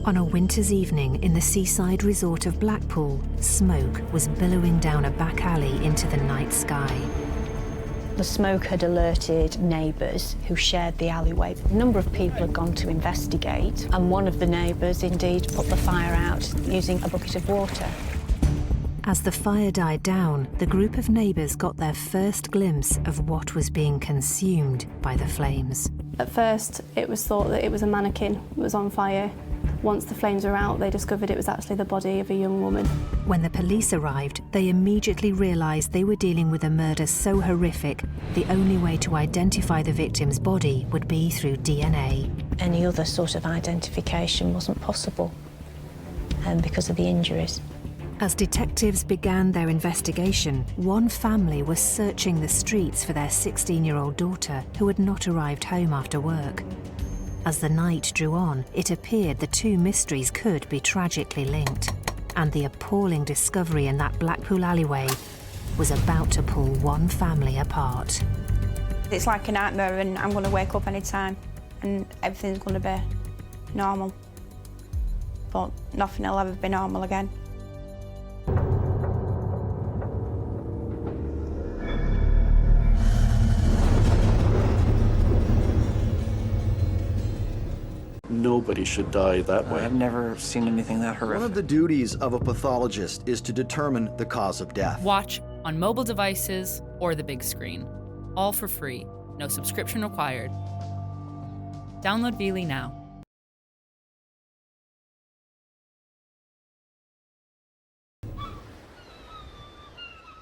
On a winter's evening in the seaside resort of Blackpool, smoke was billowing down a back alley into the night sky. The smoke had alerted neighbours who shared the alleyway. A number of people had gone to investigate, and one of the neighbours indeed put the fire out using a bucket of water. As the fire died down, the group of neighbours got their first glimpse of what was being consumed by the flames. At first, it was thought that it was a mannequin that was on fire. Once the flames were out, they discovered it was actually the body of a young woman. When the police arrived, they immediately realised they were dealing with a murder so horrific, the only way to identify the victim's body would be through DNA. Any other sort of identification wasn't possible because of the injuries. As detectives began their investigation, one family was searching the streets for their 16-year-old daughter who had not arrived home after work. As the night drew on, it appeared the two mysteries could be tragically linked, and the appalling discovery in that Blackpool alleyway was about to pull one family apart. It's like a nightmare, and I'm going to wake up any time and everything's going to be normal. But nothing will ever be normal again. Nobody should die that way. I've never seen anything that horrific. One of the duties of a pathologist is to determine the cause of death. Watch on mobile devices or the big screen. All for free. No subscription required. Download Veely now.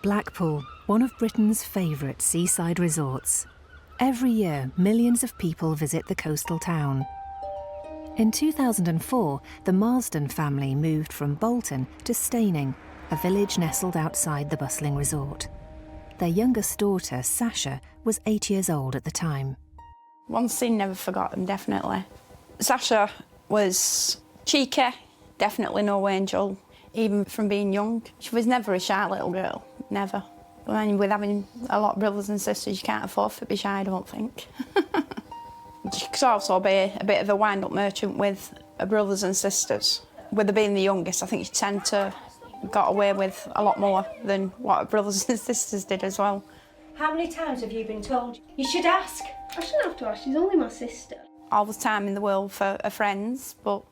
Blackpool, one of Britain's favourite seaside resorts. Every year, millions of people visit the coastal town. In 2004, the Marsden family moved from Bolton to Staining, a village nestled outside the bustling resort. Their youngest daughter, Sasha, was 8 years old at the time. One scene never forgotten, definitely. Sasha was cheeky, definitely no angel, even from being young. She was never a shy little girl, never. I mean, with having a lot of brothers and sisters, you can't afford to be shy, I don't think. She could also be a bit of a wind-up merchant with her brothers and sisters. With her being the youngest, I think she tended to got away with a lot more than what her brothers and sisters did as well. How many times have you been told, you should ask? I shouldn't have to ask, she's only my sister. All the time in the world for her friends, but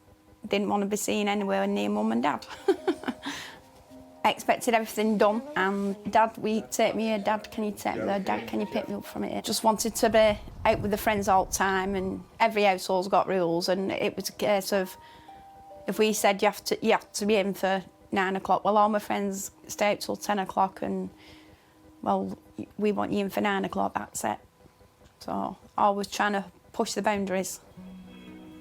didn't want to be seen anywhere near Mum and Dad. I expected everything done, and Dad, will you take me here? Dad, can you take me there? Dad, can you pick me up from here? Just wanted to be out with the friends all the time, and every household's got rules, and it was a case of, if we said you have to be in for 9 o'clock, well, all my friends stay out till 10 o'clock, and, well, we want you in for 9 o'clock, that's it. So, always trying to push the boundaries.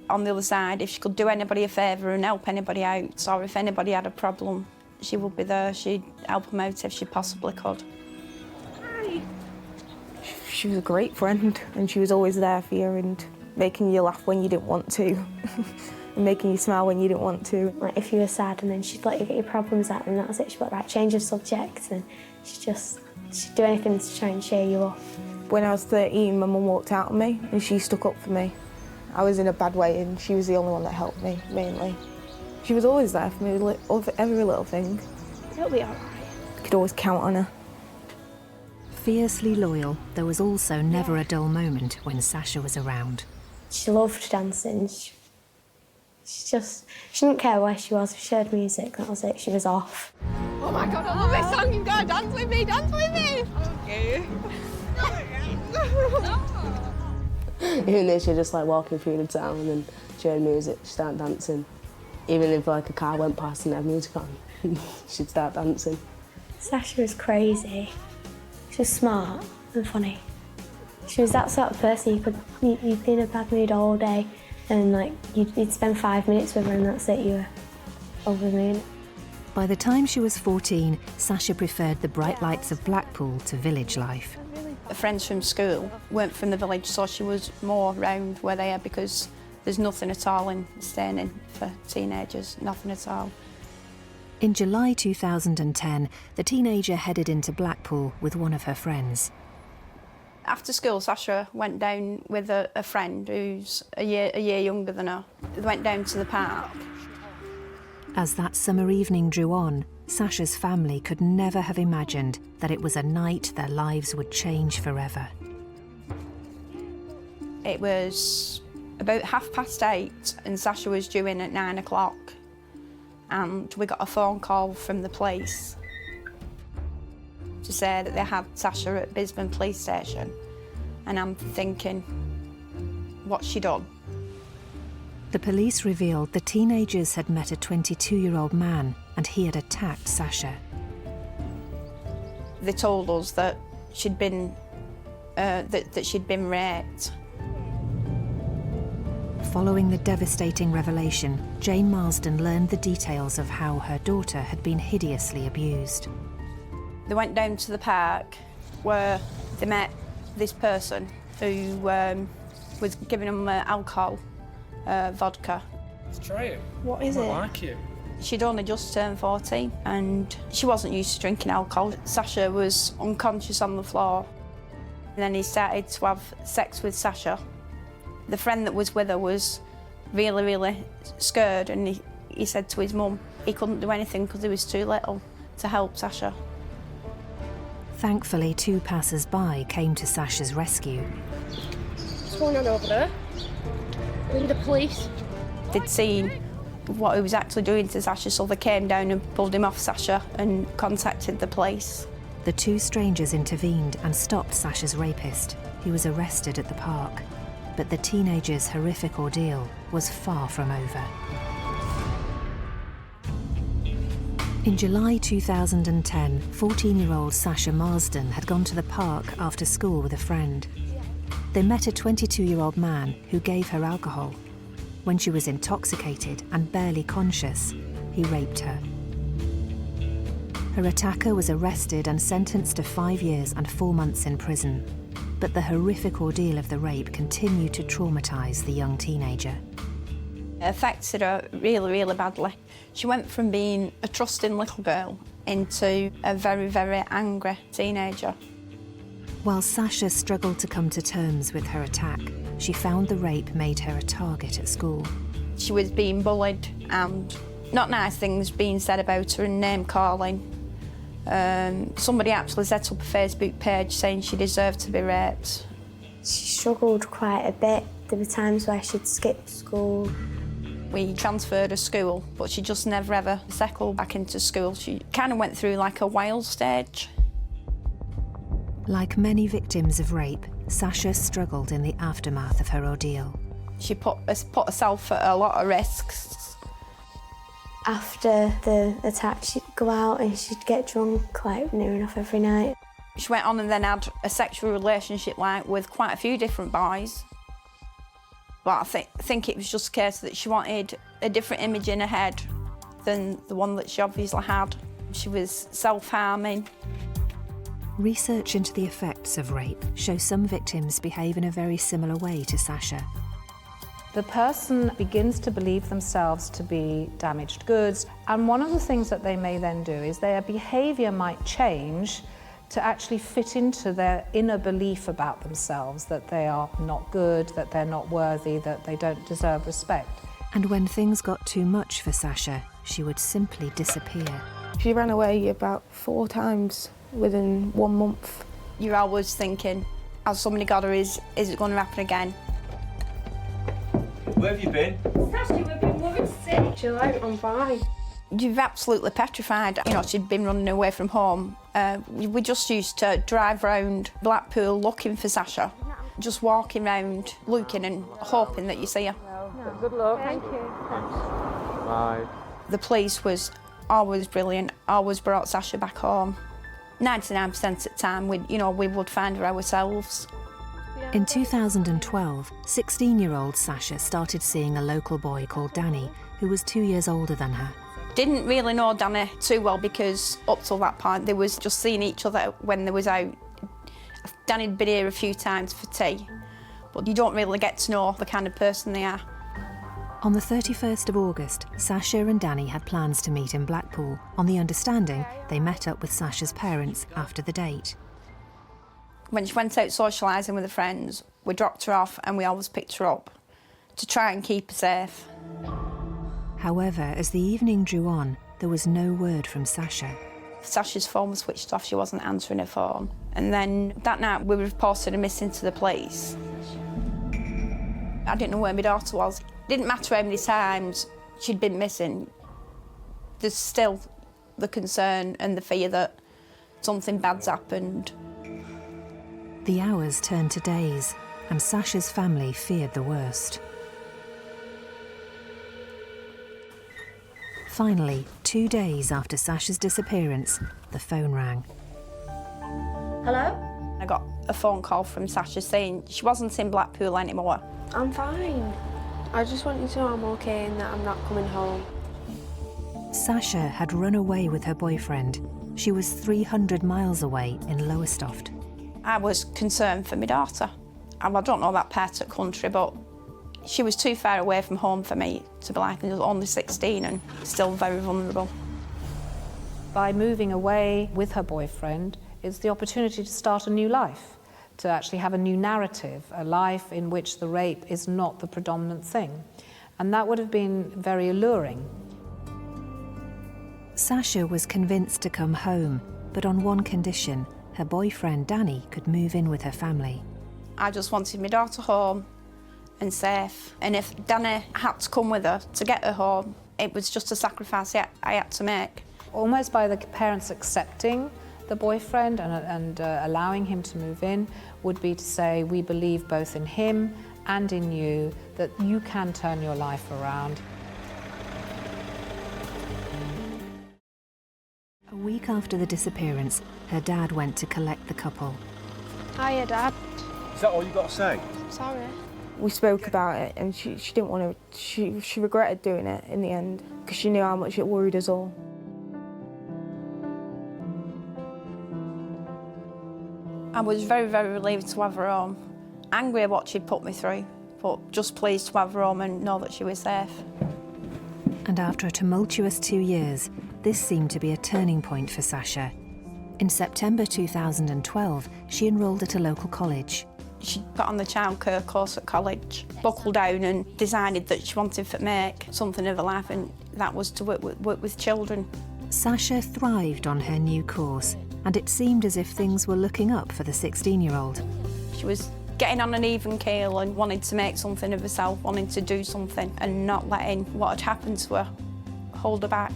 On the other side, if she could do anybody a favour and help anybody out, or if anybody had a problem, she would be there. She'd help them out if she possibly could. Hi. She was a great friend, and she was always there for you and making you laugh when you didn't want to, and making you smile when you didn't want to. Like, if you were sad, and then she'd let you get your problems out, and that was it. She'd be like, right, change the subject, and she'd do anything to try and cheer you up. When I was 13, my mum walked out on me, and she stuck up for me. I was in a bad way, and she was the only one that helped me, mainly. She was always there for me, for every little thing. It'll be all right. I could always count on her. Fiercely loyal, there was also never a dull moment when Sasha was around. She loved dancing. She didn't care where she was. If she heard music, that was it, she was off. Oh my God, I love this song. You gotta dance with me, dance with me. Okay. Even though she'd just like walking through the town and she heard music, she'd start dancing. Even if like a car went past and had music on, she'd start dancing. Sasha was crazy. She was smart and funny. She was that sort of person you'd be in a bad mood all day, and like you'd spend 5 minutes with her and that's it, you were over the moon. By the time she was 14, Sasha preferred the bright lights of Blackpool to village life. Her friends from school weren't from the village, so she was more round where they are, because there's nothing at all in Staining for teenagers, nothing at all. In July 2010, the teenager headed into Blackpool with one of her friends. After school, Sasha went down with a friend who's a year younger than her. They went down to the park, As that summer evening drew on, Sasha's family could never have imagined that it was a night their lives would change forever. It was about 8:30 and Sasha was due in at 9 o'clock, and we got a phone call from the police to say that they had Sasha at Bisburn police station, and I'm thinking, what's she done? The police revealed the teenagers had met a 22-year-old man and he had attacked Sasha. They told us that she'd been raped. Following the devastating revelation, Jane Marsden learned the details of how her daughter had been hideously abused. They went down to the park where they met this person who was giving them alcohol, vodka. Let's try it. What is it? I like it. She'd only just turned 14 and she wasn't used to drinking alcohol. Sasha was unconscious on the floor. And then he started to have sex with Sasha. The friend that was with her was really, really scared, and he said to his mum he couldn't do anything because he was too little to help Sasha. Thankfully, 2 passers-by came to Sasha's rescue. What's going on over there? The police. They'd seen what he was actually doing to Sasha, so they came down and pulled him off Sasha and contacted the police. The 2 strangers intervened and stopped Sasha's rapist. He was arrested at the park. But the teenager's horrific ordeal was far from over. In July 2010, 14-year-old Sasha Marsden had gone to the park after school with a friend. They met a 22-year-old man who gave her alcohol. When she was intoxicated and barely conscious, he raped her. Her attacker was arrested and sentenced to 5 years and 4 months in prison. But the horrific ordeal of the rape continued to traumatise the young teenager. It affected her really, really badly. She went from being a trusting little girl into a very, very angry teenager. While Sasha struggled to come to terms with her attack, she found the rape made her a target at school. She was being bullied and not nice things being said about her and name-calling. Somebody actually set up a Facebook page saying she deserved to be raped. She struggled quite a bit. There were times where she'd skip school. We transferred her school, but she just never ever settled back into school. She kind of went through like a wild stage. Like many victims of rape, Sasha struggled in the aftermath of her ordeal. She put herself at a lot of risks. After the attack, she'd go out and she'd get drunk like near enough every night. She went on and then had a sexual relationship with quite a few different boys. But I think it was just a case that she wanted a different image in her head than the one that she obviously had. She was self-harming. Research into the effects of rape shows some victims behave in a very similar way to Sasha. The person begins to believe themselves to be damaged goods, and one of the things that they may then do is their behaviour might change to actually fit into their inner belief about themselves, that they are not good, that they're not worthy, that they don't deserve respect. And when things got too much for Sasha, she would simply disappear. She ran away about 4 times within 1 month. You're always thinking, has somebody got her, is it going to happen again? Where have you been? Sasha, we've been worried sick. Chill out, I'm fine. You're absolutely petrified. You know, she'd been running away from home. We just used to drive round Blackpool looking for Sasha, just walking round, looking and hoping that you see her. No. Good luck. Thank you. Bye. The police was always brilliant, always brought Sasha back home. 99% of the time, we would find her ourselves. In 2012, 16-year-old Sasha started seeing a local boy called Danny, who was 2 years older than her. Didn't really know Danny too well because up till that point they was just seeing each other when they was out. Danny'd been here a few times for tea, but you don't really get to know the kind of person they are. On the 31st of August, Sasha and Danny had plans to meet in Blackpool, on the understanding they met up with Sasha's parents after the date. When she went out socialising with her friends, we dropped her off and we always picked her up to try and keep her safe. However, as the evening drew on, there was no word from Sasha. Sasha's phone was switched off, she wasn't answering her phone. And then that night we reported her missing to the police. I didn't know where my daughter was. It didn't matter how many times she'd been missing. There's still the concern and the fear that something bad's happened. The hours turned to days, and Sasha's family feared the worst. Finally, 2 days after Sasha's disappearance, the phone rang. Hello? I got a phone call from Sasha saying she wasn't in Blackpool anymore. I'm fine. I just want you to know I'm okay and that I'm not coming home. Sasha had run away with her boyfriend. She was 300 miles away in Lowestoft. I was concerned for my daughter. I don't know that part of the country, but she was too far away from home for me to be like, only 16 and still very vulnerable. By moving away with her boyfriend, it's the opportunity to start a new life, to actually have a new narrative, a life in which the rape is not the predominant thing. And that would have been very alluring. Sasha was convinced to come home, but on one condition: her boyfriend Danny could move in with her family. I just wanted my daughter home and safe. And if Danny had to come with her to get her home, it was just a sacrifice I had to make. Almost by the parents accepting the boyfriend and allowing him to move in would be to say, we believe both in him and in you, that you can turn your life around. A week after the disappearance, her dad went to collect the couple. Hiya, Dad. Is that all you got to say? Sorry. We spoke about it and she didn't want to, she regretted doing it in the end because she knew how much it worried us all. I was very, very relieved to have her home. Angry at what she'd put me through, but just pleased to have her home and know that she was safe. And after a tumultuous 2 years, this seemed to be a turning point for Sasha. In September 2012, she enrolled at a local college. She got on the childcare course at college, buckled down and decided that she wanted to make something of her life, and that was to work with children. Sasha thrived on her new course, and it seemed as if things were looking up for the 16-year-old. She was getting on an even keel and wanted to make something of herself, wanting to do something and not letting what had happened to her hold her back.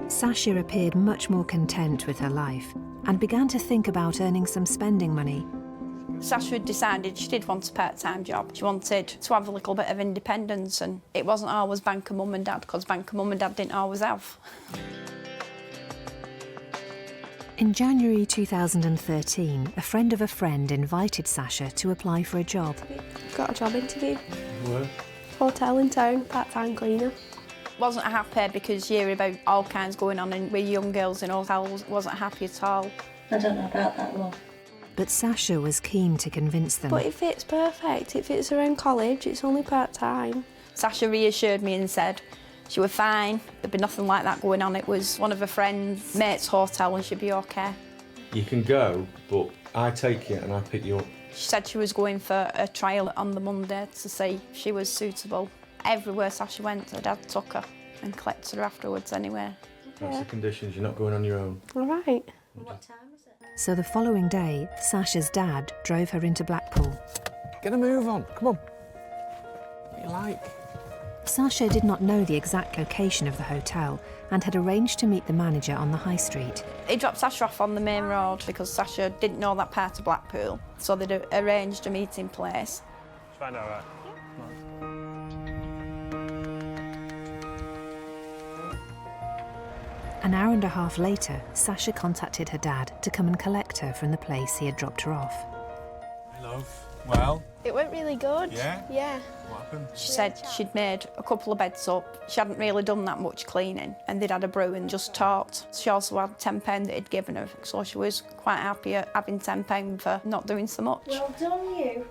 Sasha appeared much more content with her life and began to think about earning some spending money. Sasha had decided she did want a part-time job. She wanted to have a little bit of independence, and it wasn't always bank of mum and dad, because bank of mum and dad didn't always have. In January 2013, a friend of a friend invited Sasha to apply for a job. Got a job interview. Where? Hotel in town, part-time cleaner. Wasn't happy because you hear about all kinds going on and with young girls in hotels. Wasn't happy at all. I don't know about that one. But Sasha was keen to convince them. But it fits perfect. It fits around college. It's only part-time. Sasha reassured me and said she was fine. There'd be nothing like that going on. It was one of her friends' mates' hotel and she'd be okay. You can go, but I take you and I pick you up. She said she was going for a trial on the Monday to see if she was suitable. Everywhere Sasha went, her dad took her and collected her afterwards anyway. That's the conditions. You're not going on your own. All right. What time is it? So the following day, Sasha's dad drove her into Blackpool. Get a move on. Come on. What you like? Sasha did not know the exact location of the hotel and had arranged to meet the manager on the high street. He dropped Sasha off on the main road because Sasha didn't know that part of Blackpool, so they'd arranged a meeting place. Find out, right? An hour and a half later, Sasha contacted her dad to come and collect her from the place he had dropped her off. Hey, love. Well? It went really good. Yeah? Yeah. What happened? She said she'd made a couple of beds up. She hadn't really done that much cleaning, and they'd had a brew and just talked. She also had £10 that he'd given her, so she was quite happy at having £10 for not doing so much. Well done, you.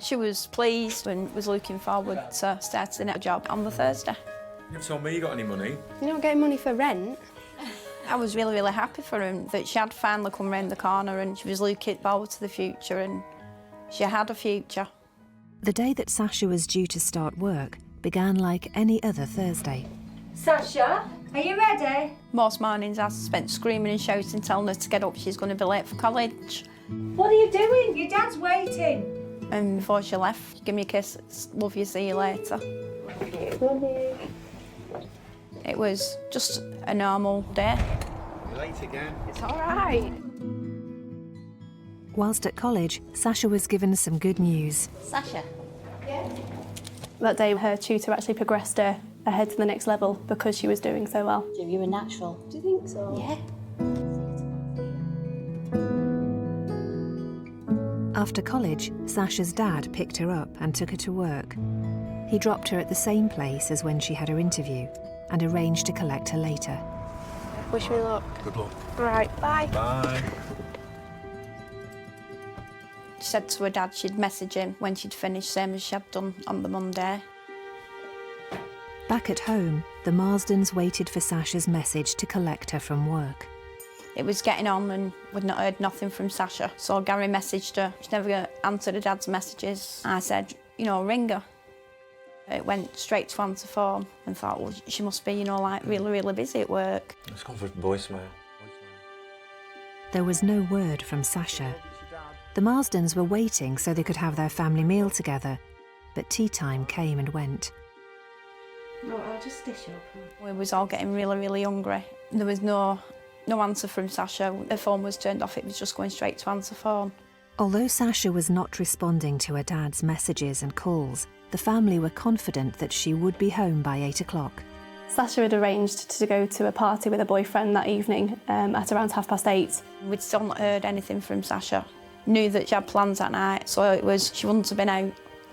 She was pleased and was looking forward to starting a job on the Thursday. You haven't told me you got any money. You're not getting money for rent. I was really, really happy for him that she had finally come round the corner and she was looking forward to the future, and she had a future. The day that Sasha was due to start work, began like any other Thursday. Sasha, are you ready? Most mornings I spent screaming and shouting, telling her to get up, she's going to be late for college. What are you doing? Your dad's waiting. And before she left, give me a kiss, love you, see you later. Love you. It was just a normal day. You're late again. It's all right. Whilst at college, Sasha was given some good news. Sasha. Yeah? That day, her tutor actually progressed her ahead to the next level because she was doing so well. You're a natural. Do you think so? Yeah. After college, Sasha's dad picked her up and took her to work. He dropped her at the same place as when she had her interview and arranged to collect her later. Wish me luck. Good luck. Right, bye. Bye. She said to her dad she'd message him when she'd finished, same as she had done on the Monday. Back at home, the Marsdens waited for Sasha's message to collect her from work. It was getting on and we'd not heard nothing from Sasha. So Gary messaged her. She never answered her dad's messages. I said, ring her. It went straight to answer phone and thought, well, she must be, like really, really busy at work. It's gone for voicemail. There was no word from Sasha. The Marsdens were waiting so they could have their family meal together, but tea time came and went. No, I'll just dish up. We was all getting really, really hungry. There was no answer from Sasha. Her phone was turned off, it was just going straight to answer phone. Although Sasha was not responding to her dad's messages and calls, the family were confident that she would be home by 8 o'clock. Sasha had arranged to go to a party with her boyfriend that evening at around 8:30. We'd still not heard anything from Sasha. Knew that she had plans that night, so she wouldn't have been out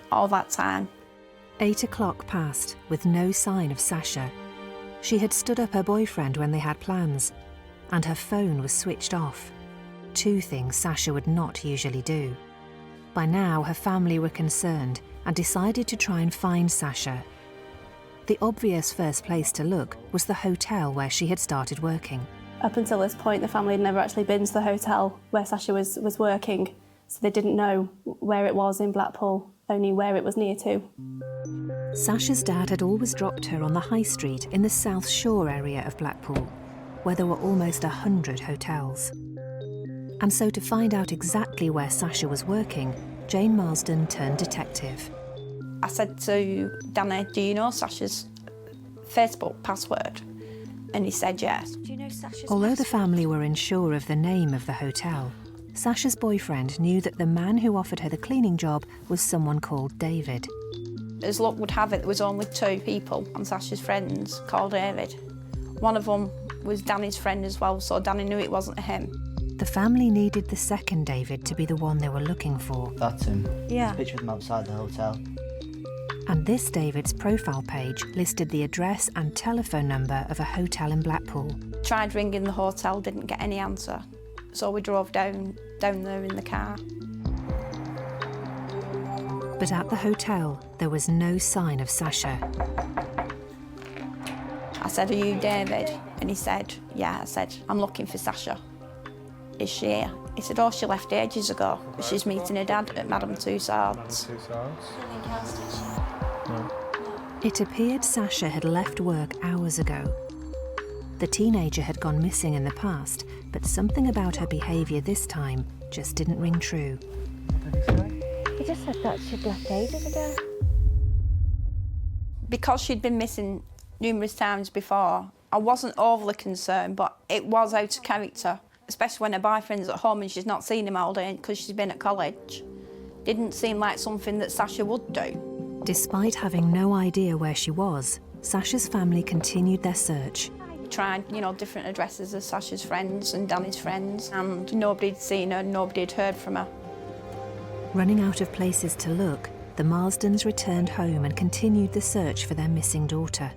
all that time. 8 o'clock passed with no sign of Sasha. She had stood up her boyfriend when they had plans, and her phone was switched off. Two things Sasha would not usually do. By now, her family were concerned and decided to try and find Sasha. The obvious first place to look was the hotel where she had started working. Up until this point, the family had never actually been to the hotel where Sasha was working, so they didn't know where it was in Blackpool, only where it was near to. Sasha's dad had always dropped her on the high street in the South Shore area of Blackpool, where there were almost 100 hotels. And so to find out exactly where Sasha was working, Jane Marsden turned detective. I said to Danny, do you know Sasha's Facebook password? And he said yes. Do you know Sasha's Although the password? family were unsure of the name of the hotel, Sasha's boyfriend knew that the man who offered her the cleaning job was someone called David. As luck would have it, there was only 2 people on Sasha's friends called David. One of them was Danny's friend as well, so Danny knew it wasn't him. The family needed the second David to be the one they were looking for. That's him. Yeah. There's a picture of him outside the hotel. And this David's profile page listed the address and telephone number of a hotel in Blackpool. Tried ringing the hotel, didn't get any answer. So we drove down there in the car. But at the hotel, there was no sign of Sasha. I said, are you David? And he said, yeah. I said, I'm looking for Sasha. Is she here? He said, oh, she left ages ago. She's meeting her dad at Madame Tussauds. It appeared Sasha had left work hours ago. The teenager had gone missing in the past, but something about her behaviour this time just didn't ring true. He just said that she'd left ages ago. Because she'd been missing numerous times before, I wasn't overly concerned, but it was out of character, especially when her boyfriend's at home and she's not seen him all day because she's been at college. Didn't seem like something that Sasha would do. Despite having no idea where she was, Sasha's family continued their search. Tried, different addresses of Sasha's friends and Danny's friends, and nobody'd seen her, nobody'd heard from her. Running out of places to look, the Marsdens returned home and continued the search for their missing daughter.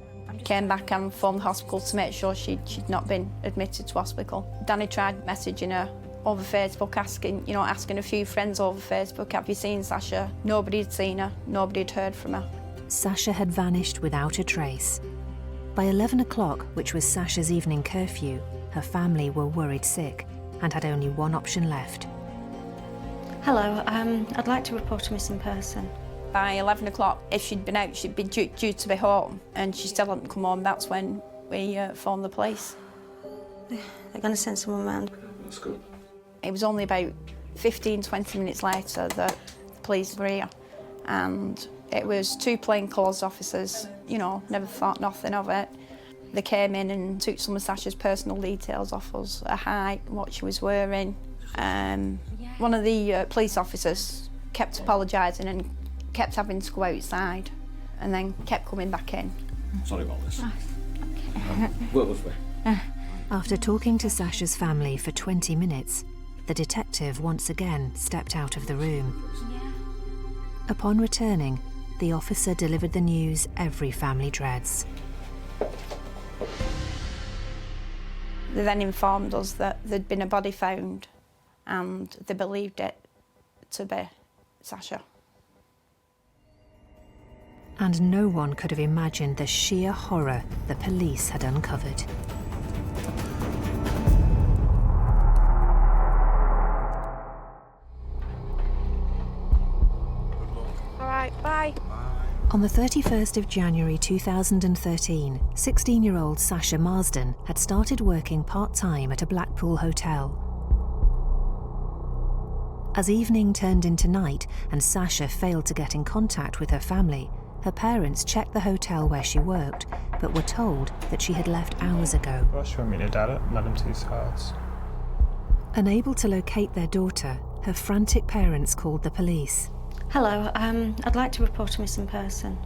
Came back and phoned the hospital to make sure she'd not been admitted to hospital. Danny tried messaging her over Facebook, asking a few friends over Facebook, have you seen Sasha? Nobody had seen her, nobody had heard from her. Sasha had vanished without a trace. By 11 o'clock, which was Sasha's evening curfew, her family were worried sick and had only one option left. Hello, I'd like to report a missing person. By 11 o'clock, if she'd been out, she'd be due to be home, and she still hadn't come home. That's when we phoned the police. They're going to send someone round. That's good. It was only about 15, 20 minutes later that the police were here, and it was 2 plainclothes officers, you know, never thought nothing of it. They came in and took some of Sasha's personal details off us, her height, what she was wearing. One of the police officers kept apologising and kept having to go outside, and then kept coming back in. Sorry about this. What was we? After talking to Sasha's family for 20 minutes, the detective once again stepped out of the room. Upon returning, the officer delivered the news every family dreads. They then informed us that there'd been a body found, and they believed it to be Sasha. And no one could have imagined the sheer horror the police had uncovered. All right, bye. On the 31st of January 2013, 16-year-old Sasha Marsden had started working part-time at a Blackpool hotel. As evening turned into night and Sasha failed to get in contact with her family, her parents checked the hotel where she worked, but were told that she had left hours ago. She went meet her dad at Madam T's house. Unable to locate their daughter, her frantic parents called the police. Hello, I'd like to report a missing person.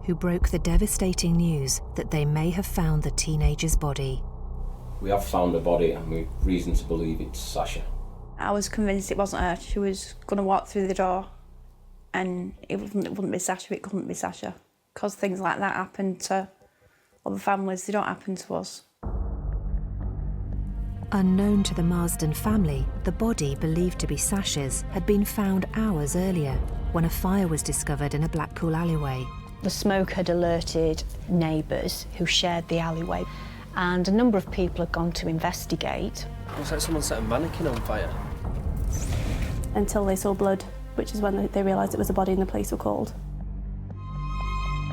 Who broke the devastating news that they may have found the teenager's body. We have found a body and we've reason to believe it's Sasha. I was convinced it wasn't her. She was going to walk through the door, and it wouldn't be Sasha, it couldn't be Sasha. Because things like that happen to other families, they don't happen to us. Unknown to the Marsden family, the body, believed to be Sasha's, had been found hours earlier when a fire was discovered in a Blackpool alleyway. The smoke had alerted neighbours who shared the alleyway, and a number of people had gone to investigate. It was like someone set a mannequin on fire. Until they saw blood, which is when they realised it was a body and the police were called.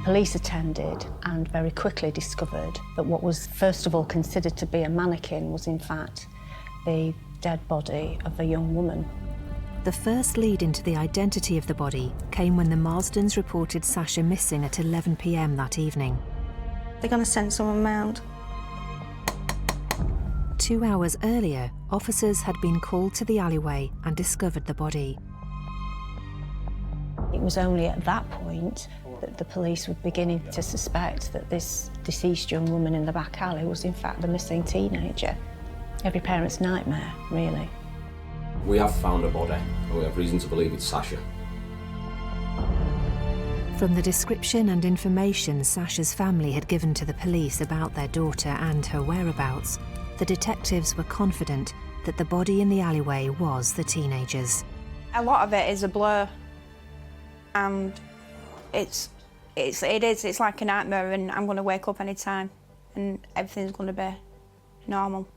Police attended and very quickly discovered that what was first of all considered to be a mannequin was in fact the dead body of a young woman. The first lead into the identity of the body came when the Marsdens reported Sasha missing at 11 p.m. that evening. They're going to send someone round. 2 hours earlier, officers had been called to the alleyway and discovered the body. It was only at that point that the police were beginning to suspect that this deceased young woman in the back alley was in fact the missing teenager. Every parent's nightmare, really. We have found a body and we have reason to believe it's Sasha. From the description and information Sasha's family had given to the police about their daughter and her whereabouts, the detectives were confident that the body in the alleyway was the teenager's. A lot of it is a blur, and it's like a nightmare, and I'm going to wake up any time and everything's going to be normal,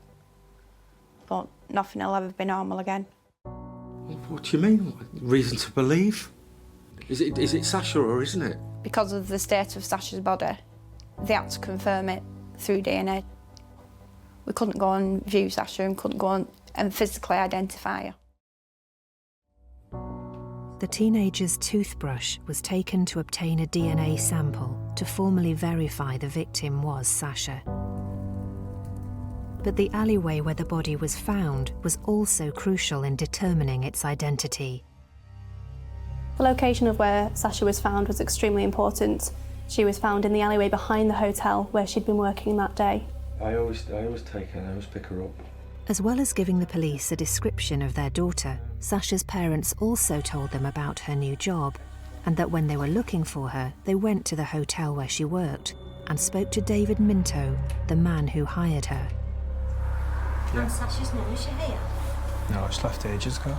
but nothing will ever be normal again. What do you mean? Reason to believe? Is it Sasha or isn't it? Because of the state of Sasha's body, they had to confirm it through DNA. We couldn't go and view Sasha and couldn't go on and physically identify her. The teenager's toothbrush was taken to obtain a DNA sample to formally verify the victim was Sasha. But the alleyway where the body was found was also crucial in determining its identity. The location of where Sasha was found was extremely important. She was found in the alleyway behind the hotel where she'd been working that day. I always take her, I always pick her up. As well as giving the police a description of their daughter, Sasha's parents also told them about her new job, and that when they were looking for her, they went to the hotel where she worked and spoke to David Minto, the man who hired her. Yeah. And Sasha's mum, is she here? No, she left ages ago.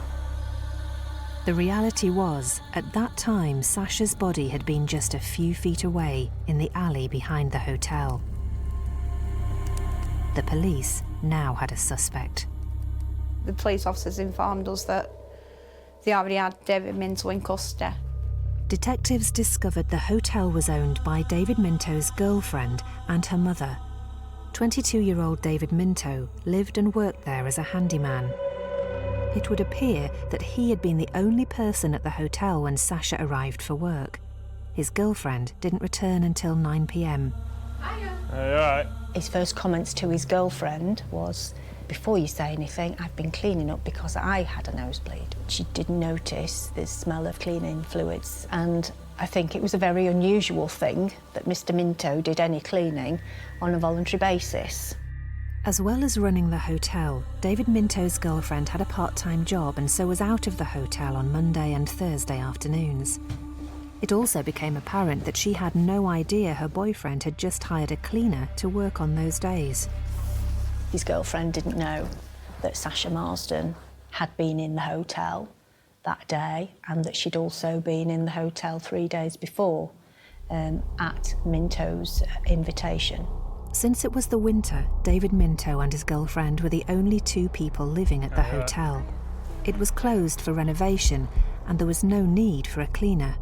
The reality was, at that time, Sasha's body had been just a few feet away in the alley behind the hotel. The police now had a suspect. The police officers informed us that they already had David Minto in custody, Detectives discovered the hotel was owned by David Minto's girlfriend and her mother. 22-year-old David Minto lived and worked there as a handyman. It would appear that he had been the only person at the hotel when Sasha arrived for work. His girlfriend didn't return until 9 p.m. Hey, all right? His first comments to his girlfriend was, "Before you say anything, I've been cleaning up because I had a nosebleed." She didn't notice the smell of cleaning fluids, and I think it was a very unusual thing that Mr. Minto did any cleaning on a voluntary basis. As well as running the hotel, David Minto's girlfriend had a part-time job and so was out of the hotel on Monday and Thursday afternoons. It also became apparent that she had no idea her boyfriend had just hired a cleaner to work on those days. His girlfriend didn't know that Sasha Marsden had been in the hotel that day and that she'd also been in the hotel 3 days before at Minto's invitation. Since it was the winter, David Minto and his girlfriend were the only 2 people living at the hotel. It was closed for renovation and there was no need for a cleaner.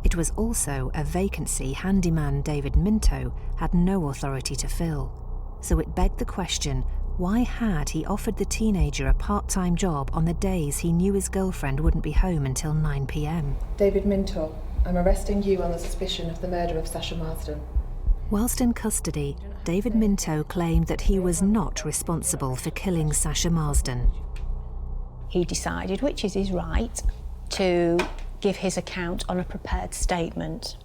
It was also a vacancy handyman David Minto had no authority to fill. So it begged the question, why had he offered the teenager a part-time job on the days he knew his girlfriend wouldn't be home until 9 p.m? David Minto, I'm arresting you on the suspicion of the murder of Sasha Marsden. Whilst in custody, David Minto claimed that he was not responsible for killing Sasha Marsden. He decided, which is his right, to give his account on a prepared statement.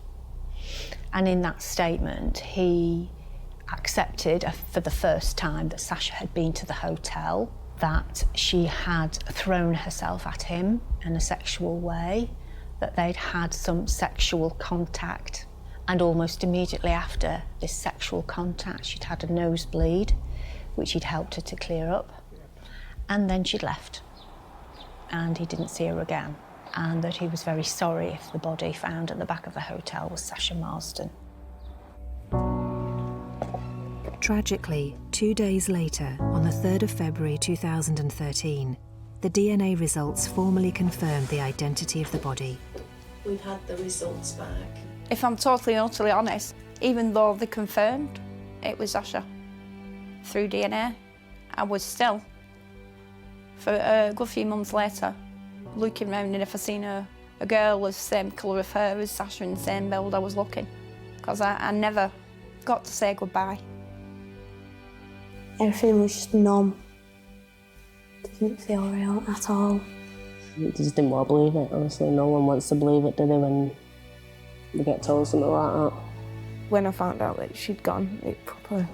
And in that statement, he accepted for the first time that Sasha had been to the hotel, that she had thrown herself at him in a sexual way, that they'd had some sexual contact, and almost immediately after this sexual contact she'd had a nosebleed, which he'd helped her to clear up, and then she'd left and he didn't see her again, and that he was very sorry if the body found at the back of the hotel was Sasha Marsden. Tragically, 2 days later, on the 3rd of February 2013, the DNA results formally confirmed the identity of the body. We've had the results back. If I'm totally and utterly honest, even though they confirmed it was Sasha through DNA, I was still, for a good few months later, looking around, and if I seen a girl with the same colour of hair as Sasha in the same build, I was looking, because I never got to say goodbye. Everything was just numb. Didn't feel real at all. I just didn't want to believe it, honestly. No one wants to believe it, do they, when they get told something like that? When I found out that she'd gone, it proper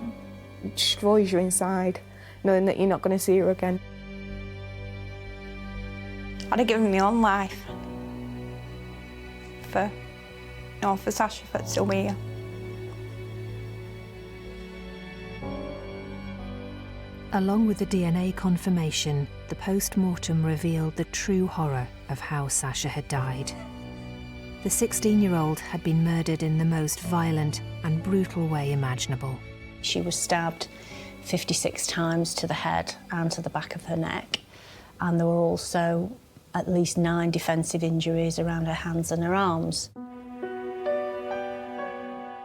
destroys you inside, knowing that you're not going to see her again. I'd have given my own life for Sasha, for to be here. Along with the DNA confirmation, the post-mortem revealed the true horror of how Sasha had died. The 16-year-old had been murdered in the most violent and brutal way imaginable. She was stabbed 56 times to the head and to the back of her neck, and there were also at least 9 defensive injuries around her hands and her arms.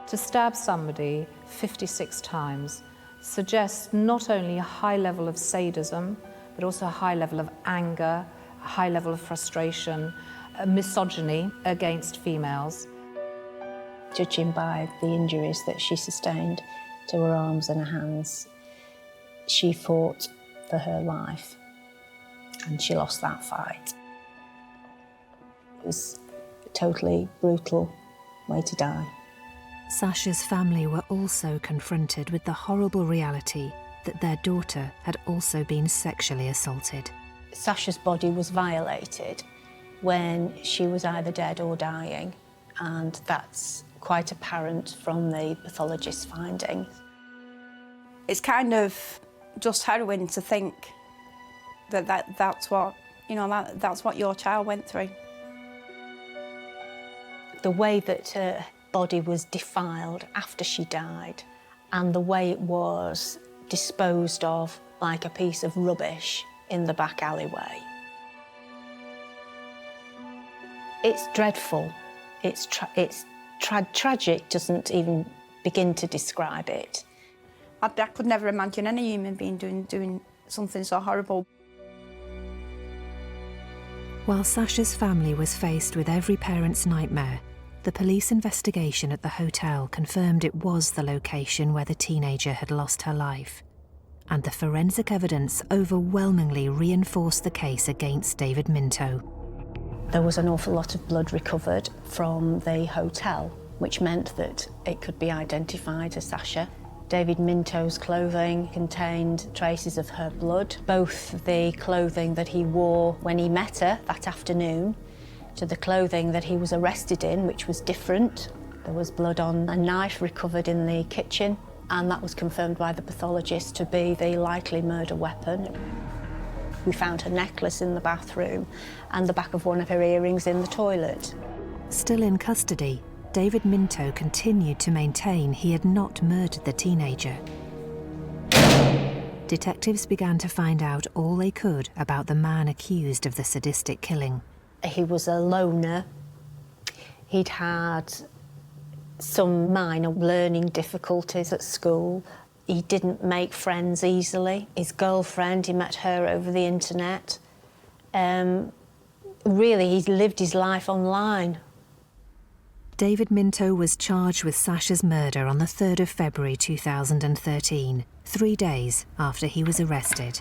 To stab somebody 56 times suggests not only a high level of sadism, but also a high level of anger, a high level of frustration, misogyny against females. Judging by the injuries that she sustained to her arms and her hands, she fought for her life, and she lost that fight. It was a totally brutal way to die. Sasha's family were also confronted with the horrible reality that their daughter had also been sexually assaulted. Sasha's body was violated when she was either dead or dying, and that's quite apparent from the pathologist's findings. It's kind of just harrowing to think that's what, that's what your child went through. The way that her body was defiled after she died, and the way it was disposed of like a piece of rubbish in the back alleyway. It's dreadful Tragic doesn't even begin to describe it. I could never imagine any human being doing something so horrible. While Sasha's family was faced with every parent's nightmare, the police investigation at the hotel confirmed it was the location where the teenager had lost her life. And the forensic evidence overwhelmingly reinforced the case against David Minto. There was an awful lot of blood recovered from the hotel, which meant that it could be identified as Sasha. David Minto's clothing contained traces of her blood, both the clothing that he wore when he met her that afternoon to the clothing that he was arrested in, which was different. There was blood on a knife recovered in the kitchen, and that was confirmed by the pathologist to be the likely murder weapon. We found her necklace in the bathroom and the back of one of her earrings in the toilet. Still in custody, David Minto continued to maintain he had not murdered the teenager. Detectives began to find out all they could about the man accused of the sadistic killing. He was a loner. He'd had some minor learning difficulties at school. He didn't make friends easily. His girlfriend, he met her over the internet. Really, he lived his life online. David Minto was charged with Sasha's murder on the 3rd of February 2013, 3 days after he was arrested.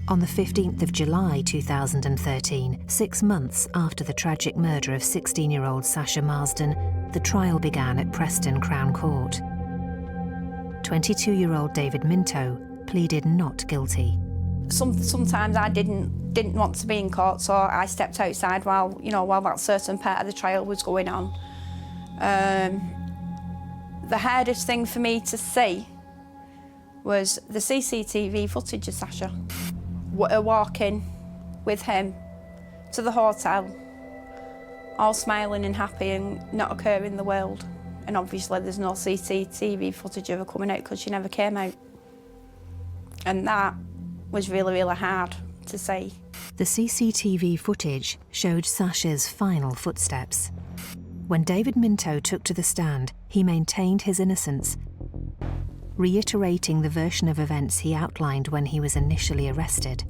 On the 15th of July 2013, 6 months after the tragic murder of 16-year-old Sasha Marsden, the trial began at Preston Crown Court. 22-year-old David Minto pleaded not guilty. Sometimes I didn't want to be in court, so I stepped outside while that certain part of the trial was going on. The hardest thing for me to see was the CCTV footage of Sasha walking with him to the hotel, all smiling and happy and not a care in the world. And obviously there's no CCTV footage of her coming out because she never came out. And that was really, really hard to see. The CCTV footage showed Sasha's final footsteps. When David Minto took to the stand, he maintained his innocence, reiterating the version of events he outlined when he was initially arrested.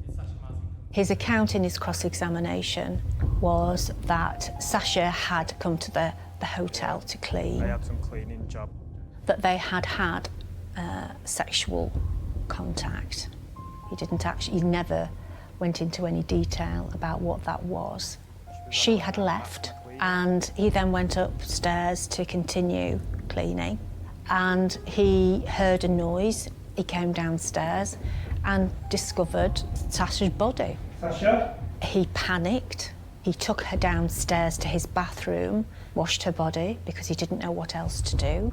His account in his cross-examination was that Sasha had come to the hotel to clean. They had some cleaning job. That they had had sexual contact. He never went into any detail about what that was. She had left, and he then went upstairs to continue cleaning, and he heard a noise. He came downstairs and discovered Sasha's body. Sasha? He panicked. He took her downstairs to his bathroom, washed her body because he didn't know what else to do,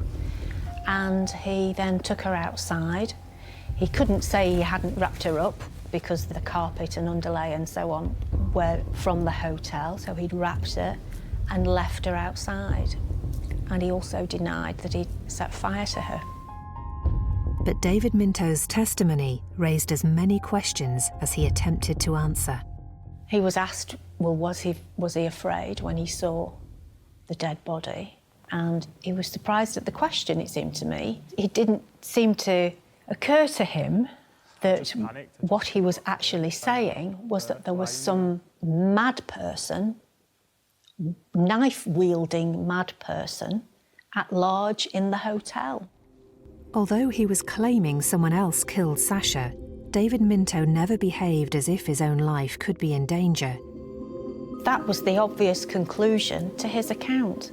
and he then took her outside. He couldn't say he hadn't wrapped her up because the carpet and underlay and so on were from the hotel, so he'd wrapped her and left her outside. And he also denied that he'd set fire to her. But David Minto's testimony raised as many questions as he attempted to answer. He was asked, well, was he afraid when he saw the dead body? And he was surprised at the question, it seemed to me. It didn't seem to occur to him that what he was actually saying was that there was some mad person, knife-wielding mad person, at large in the hotel. Although he was claiming someone else killed Sasha, David Minto never behaved as if his own life could be in danger. That was the obvious conclusion to his account.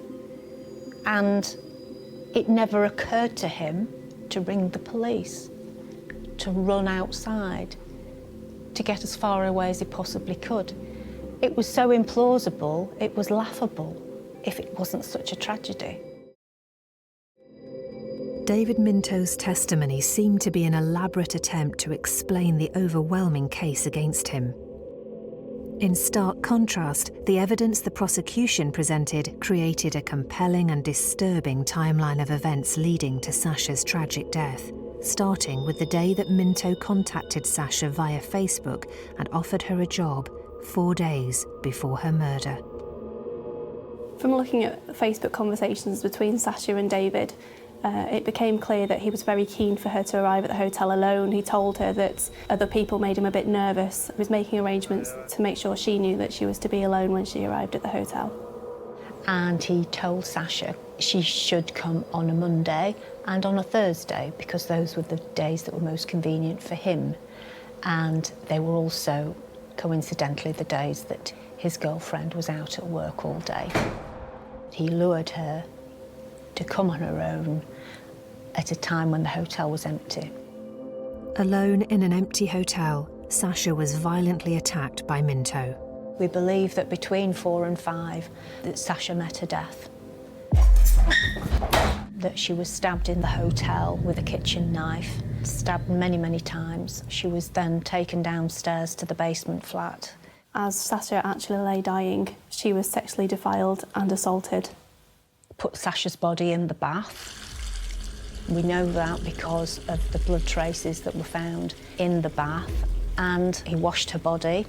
And it never occurred to him to ring the police, to run outside, to get as far away as he possibly could. It was so implausible, it was laughable if it wasn't such a tragedy. David Minto's testimony seemed to be an elaborate attempt to explain the overwhelming case against him. In stark contrast, the evidence the prosecution presented created a compelling and disturbing timeline of events leading to Sasha's tragic death, starting with the day that Minto contacted Sasha via Facebook and offered her a job 4 days before her murder. From looking at Facebook conversations between Sasha and David, it became clear that he was very keen for her to arrive at the hotel alone. He told her that other people made him a bit nervous. He was making arrangements to make sure she knew that she was to be alone when she arrived at the hotel. And he told Sasha she should come on a Monday and on a Thursday because those were the days that were most convenient for him. And they were also, coincidentally, the days that his girlfriend was out at work all day. He lured her to come on her own at a time when the hotel was empty. Alone in an empty hotel, Sasha was violently attacked by Minto. We believe that between 4 and 5 that Sasha met her death. That she was stabbed in the hotel with a kitchen knife, stabbed many, many times. She was then taken downstairs to the basement flat. As Sasha actually lay dying, she was sexually defiled and assaulted. Put Sasha's body in the bath. We know that because of the blood traces that were found in the bath, and he washed her body.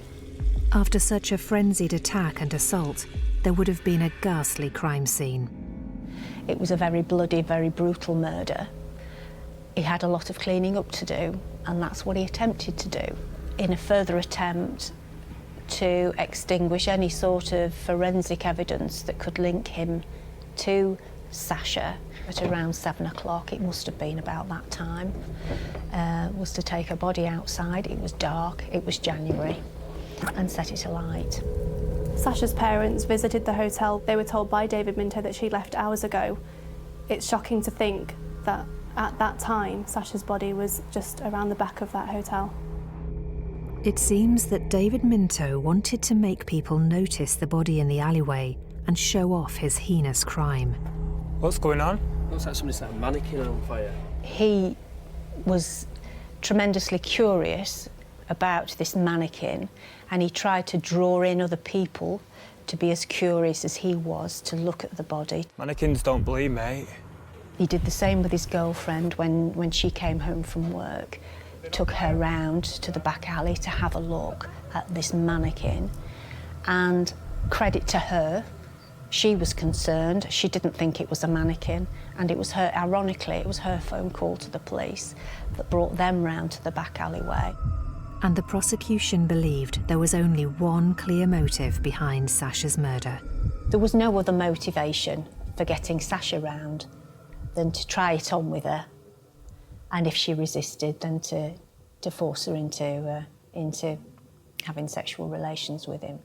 After such a frenzied attack and assault, there would have been a ghastly crime scene. It was a very bloody, very brutal murder. He had a lot of cleaning up to do, and that's what he attempted to do. In a further attempt to extinguish any sort of forensic evidence that could link him to Sasha, at around 7 o'clock, it must have been about that time, was to take her body outside. It was dark, it was January, and set it alight. Sasha's parents visited the hotel. They were told by David Minto that she left hours ago. It's shocking to think that at that time, Sasha's body was just around the back of that hotel. It seems that David Minto wanted to make people notice the body in the alleyway and show off his heinous crime. What's going on? Looks like somebody set a mannequin on fire. He was tremendously curious about this mannequin, and he tried to draw in other people to be as curious as he was to look at the body. Mannequins don't bleed, mate. He did the same with his girlfriend when she came home from work. Took her round to the back alley to have a look at this mannequin, and credit to her, she was concerned. She didn't think it was a mannequin, and it was her, ironically, it was her phone call to the police that brought them round to the back alleyway. And the prosecution believed there was only one clear motive behind Sasha's murder. There was no other motivation for getting Sasha round than to try it on with her, and if she resisted, then to force her into having sexual relations with him.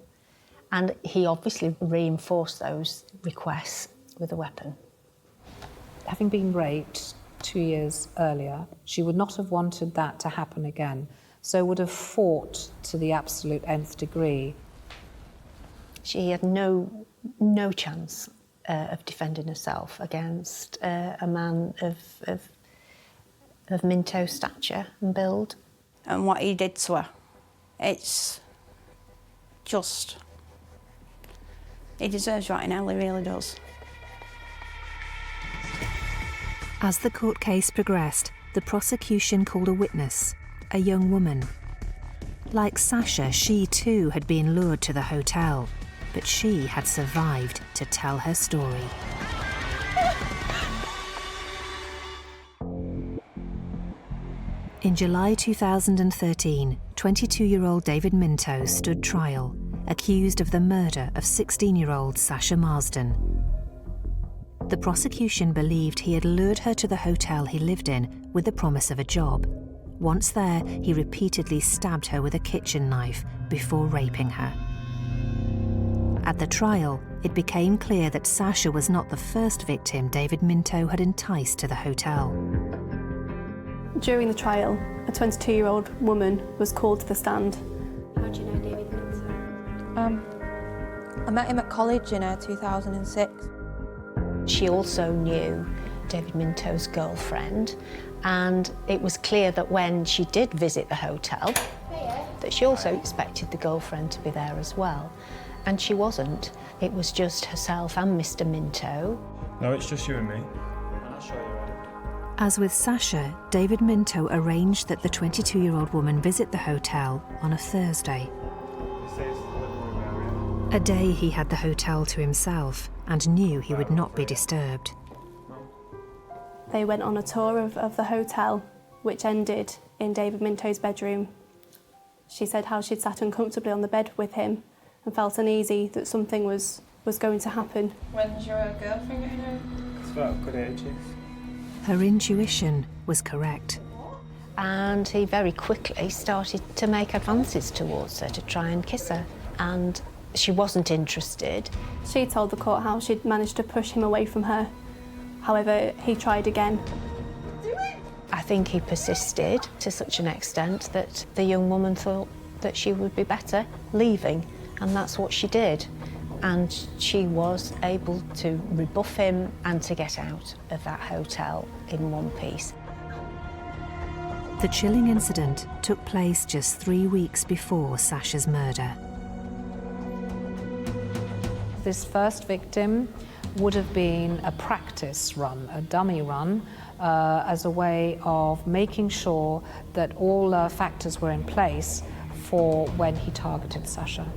And he obviously reinforced those requests with a weapon. Having been raped 2 years earlier, she would not have wanted that to happen again, so would have fought to the absolute nth degree. She had no chance of defending herself against a man of Minto's stature and build. And what he did to her, it's just... He deserves right in hell, he really does. As the court case progressed, the prosecution called a witness, a young woman. Like Sasha, she too had been lured to the hotel, but she had survived to tell her story. In July 2013, 22-year-old David Minto stood trial, accused of the murder of 16-year-old Sasha Marsden. The prosecution believed he had lured her to the hotel he lived in with the promise of a job. Once there, he repeatedly stabbed her with a kitchen knife before raping her. At the trial, it became clear that Sasha was not the first victim David Minto had enticed to the hotel. During the trial, a 22-year-old woman was called to the stand. How do you know David Minto? I met him at college in 2006. She also knew David Minto's girlfriend, and it was clear that when she did visit the hotel, that she also expected the girlfriend to be there as well. And she wasn't. It was just herself and Mr. Minto. No, it's just you and me. I'll show you around. As with Sasha, David Minto arranged that the 22-year-old woman visit the hotel on a Thursday. This is the living room area. A day he had the hotel to himself and knew he would not be disturbed. They went on a tour of the hotel, which ended in David Minto's bedroom. She said how she'd sat uncomfortably on the bed with him and felt uneasy that something was going to happen. When's your girlfriend getting home? It's about good ages. Her intuition was correct. And he very quickly started to make advances towards her to try and kiss her. And she wasn't interested. She told the court how she'd managed to push him away from her. However, he tried again. I think he persisted to such an extent that the young woman thought that she would be better leaving, and that's what she did. And she was able to rebuff him and to get out of that hotel in one piece. The chilling incident took place just 3 weeks before Sasha's murder. This first victim would have been a practice run, a dummy run, as a way of making sure that all factors were in place for when he targeted Sasha.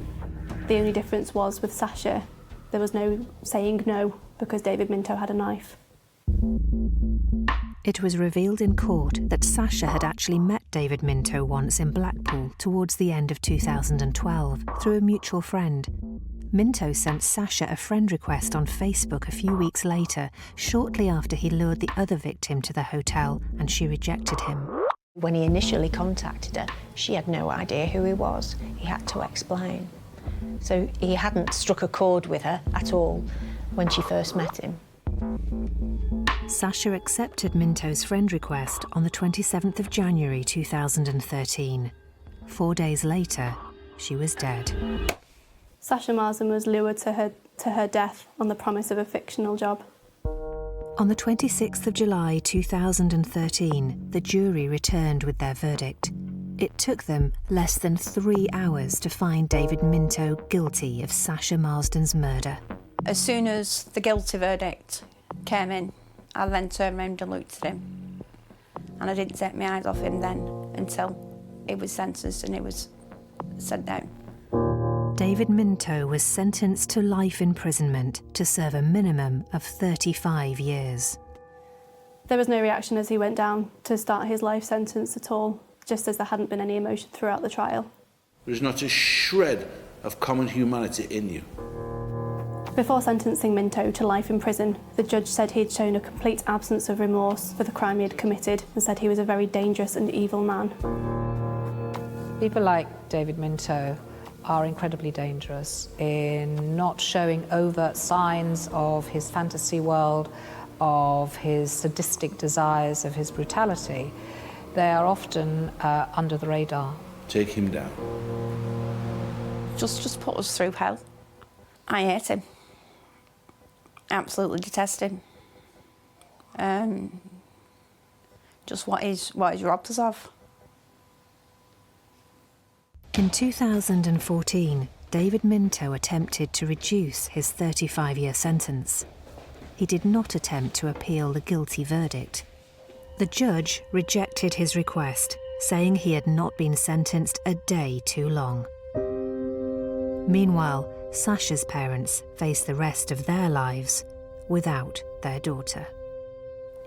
The only difference was with Sasha, there was no saying no because David Minto had a knife. It was revealed in court that Sasha had actually met David Minto once in Blackpool towards the end of 2012 through a mutual friend. Minto sent Sasha a friend request on Facebook a few weeks later, shortly after he lured the other victim to the hotel, and she rejected him. When he initially contacted her, she had no idea who he was. He had to explain. So he hadn't struck a chord with her at all when she first met him. Sasha accepted Minto's friend request on the 27th of January 2013. 4 days later, she was dead. Sasha Marsden was lured to her death on the promise of a fictional job. On the 26th of July 2013, the jury returned with their verdict. It took them less than 3 hours to find David Minto guilty of Sasha Marsden's murder. As soon as the guilty verdict came in, I then turned around and looked at him. And I didn't take my eyes off him then until he was sentenced and he was sent down. David Minto was sentenced to life imprisonment to serve a minimum of 35 years. There was no reaction as he went down to start his life sentence at all, just as there hadn't been any emotion throughout the trial. There's not a shred of common humanity in you. Before sentencing Minto to life in prison, the judge said he'd shown a complete absence of remorse for the crime he had committed and said he was a very dangerous and evil man. People like David Minto are incredibly dangerous in not showing overt signs of his fantasy world, of his sadistic desires, of his brutality. They are often under the radar. Take him down. Just put us through hell. I hate him. Absolutely detest him. Just what he's robbed us of. In 2014, David Minto attempted to reduce his 35-year sentence. He did not attempt to appeal the guilty verdict. The judge rejected his request, saying he had not been sentenced a day too long. Meanwhile, Sasha's parents faced the rest of their lives without their daughter.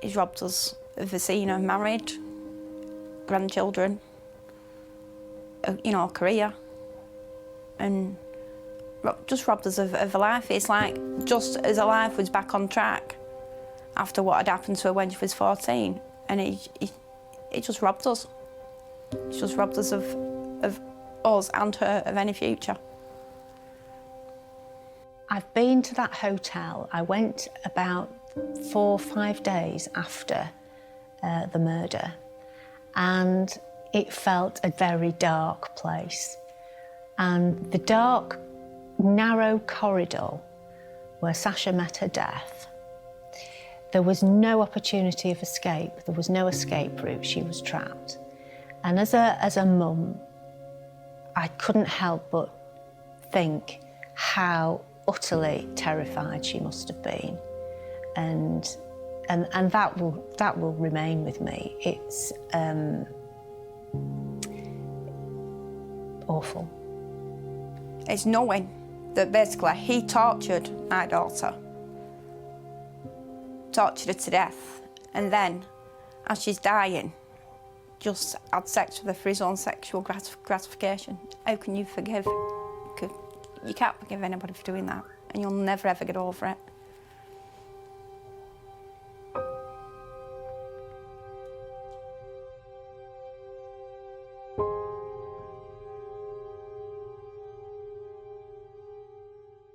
He's robbed us of a scene of married, grandchildren, a career, and just robbed us of a life. It's like just as her life was back on track after what had happened to her when she was 14, and it just robbed us. It just robbed us of us and her of any future. I've been to that hotel. I went about 4 or 5 days after the murder, and it felt a very dark place. And the dark, narrow corridor where Sasha met her death, there was no opportunity of escape. There was no escape route. She was trapped. And as a mum, I couldn't help but think how utterly terrified she must have been, and that will remain with me. It's awful. It's knowing that basically he tortured my daughter, tortured her to death, and then, as she's dying, just had sex with her for his own sexual gratification. How can you forgive? You can't forgive anybody for doing that, and you'll never ever get over it.